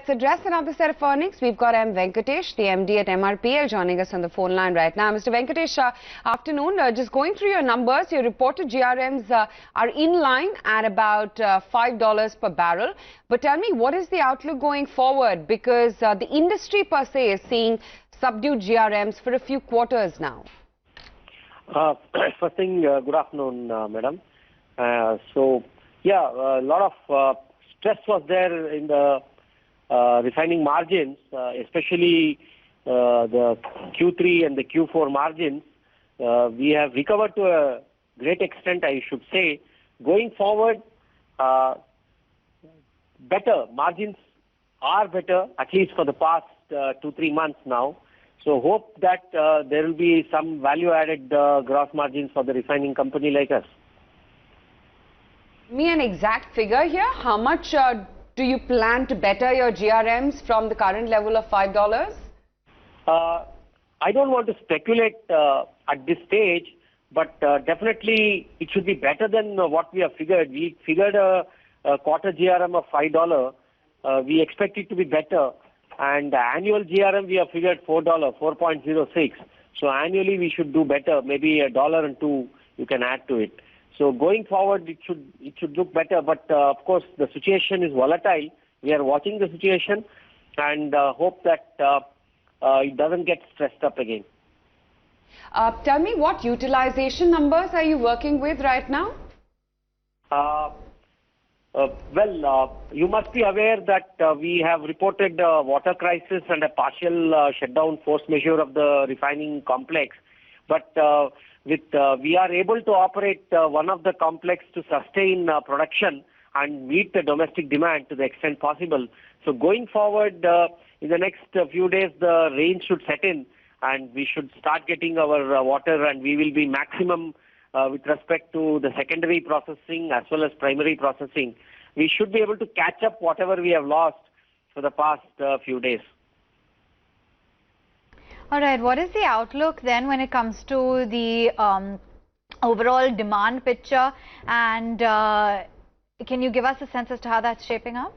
let's address another set of earnings. We've got M Venkatesh, the MD at MRPL, joining us on the phone line right now. Mr. Venkatesh, afternoon. Just going through your numbers, your reported GRMs are in line at about $5 per barrel. But tell me, what is the outlook going forward? Because the industry per se is seeing subdued GRMs for a few quarters now. First thing, good afternoon, madam. A lot of stress was there in the refining margins, especially the Q3 and the Q4 margins. We have recovered to a great extent, I should say. Going forward, better margins are better, at least for the past 2-3 months now. So hope that there will be some value-added gross margins for the refining company like us. Me an exact figure here. How much do you plan to better your GRMs from the current level of $5? I don't want to speculate at this stage, but definitely it should be better than what we have figured. We figured a quarter GRM of $5. We expect it to be better. And the annual GRM we have figured $4, 4.06. So annually we should do better. Maybe $1 and $2 you can add to it. So going forward, it should look better. But of course, the situation is volatile. We are watching the situation and hope that it doesn't get stressed up again. Tell me, what utilization numbers are you working with right now? You must be aware that we have reported water crisis and a partial shutdown force majeure of the refining complex. But we are able to operate one of the complex to sustain production and meet the domestic demand to the extent possible. So going forward, in the next few days, the rain should set in and we should start getting our water, and we will be maximum with respect to the secondary processing as well as primary processing. We should be able to catch up whatever we have lost for the past few days. All right. What is the outlook then when it comes to the overall demand picture? And can you give us a sense as to how that's shaping up?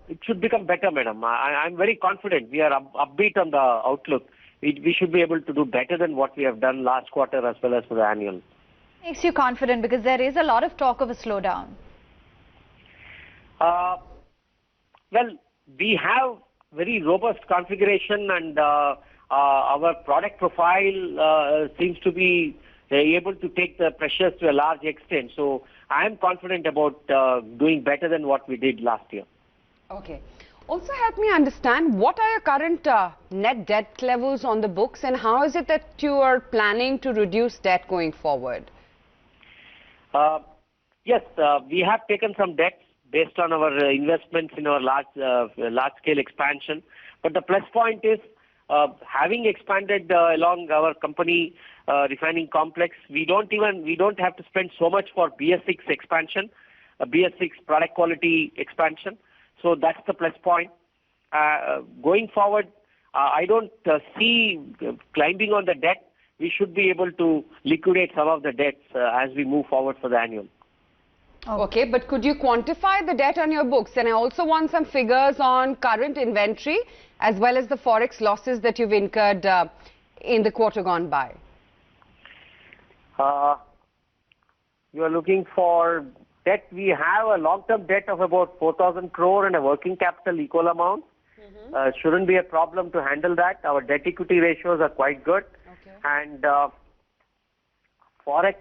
It should become better, madam. I'm very confident. We are upbeat on the outlook. We should be able to do better than what we have done last quarter as well as for the annual. Makes you confident because there is a lot of talk of a slowdown. We have very robust configuration and our product profile seems to be able to take the pressures to a large extent. So I am confident about doing better than what we did last year. Okay. Also help me understand, what are your current net debt levels on the books and how is it that you are planning to reduce debt going forward? Yes, we have taken some debts based on our investments in our large-scale expansion. But the plus point is, having expanded along our company refining complex, we don't have to spend so much for BS6 expansion, BS6 product quality expansion. So that's the plus point. Going forward, I don't see climbing on the debt. We should be able to liquidate some of the debts as we move forward for the annual. Okay, but could you quantify the debt on your books? And I also want some figures on current inventory as well as the forex losses that you've incurred in the quarter gone by. You are looking for debt. We have a long-term debt of about 4,000 crore and a working capital equal amount. Shouldn't be a problem to handle that. Our debt equity ratios are quite good. Okay. And forex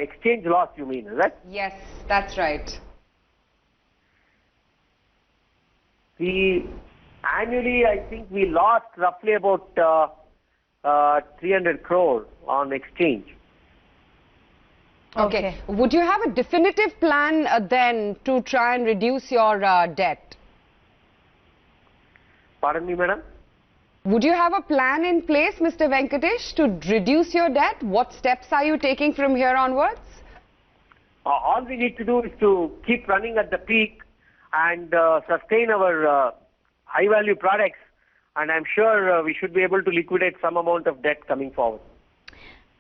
exchange loss, you mean, is that? Yes, that's right. Annually, I think we lost roughly about 300 crore on exchange. Okay. Would you have a definitive plan then to try and reduce your debt? Pardon me, madam? Would you have a plan in place, Mr. Venkatesh, to reduce your debt? What steps are you taking from here onwards? All we need to do is to keep running at the peak and sustain our high-value products. And I'm sure we should be able to liquidate some amount of debt coming forward.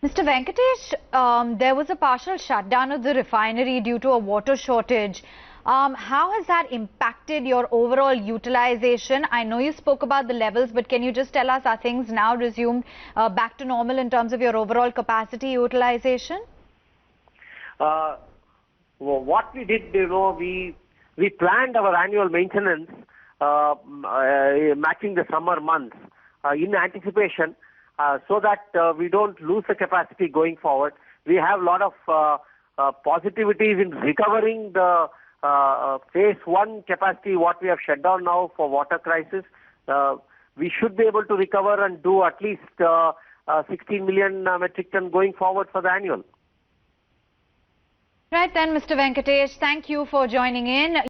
Mr. Venkatesh, there was a partial shutdown of the refinery due to a water shortage. How has that impacted your overall utilization? I know you spoke about the levels, but can you just tell us, are things now resumed back to normal in terms of your overall capacity utilization? What we did, we planned our annual maintenance matching the summer months in anticipation so that we don't lose the capacity going forward. We have a lot of positivities in recovering the phase 1 capacity what we have shut down now for water crisis. We should be able to recover and do at least 16 million metric ton going forward for the annual. Right then, Mr. Venkatesh, thank you for joining in.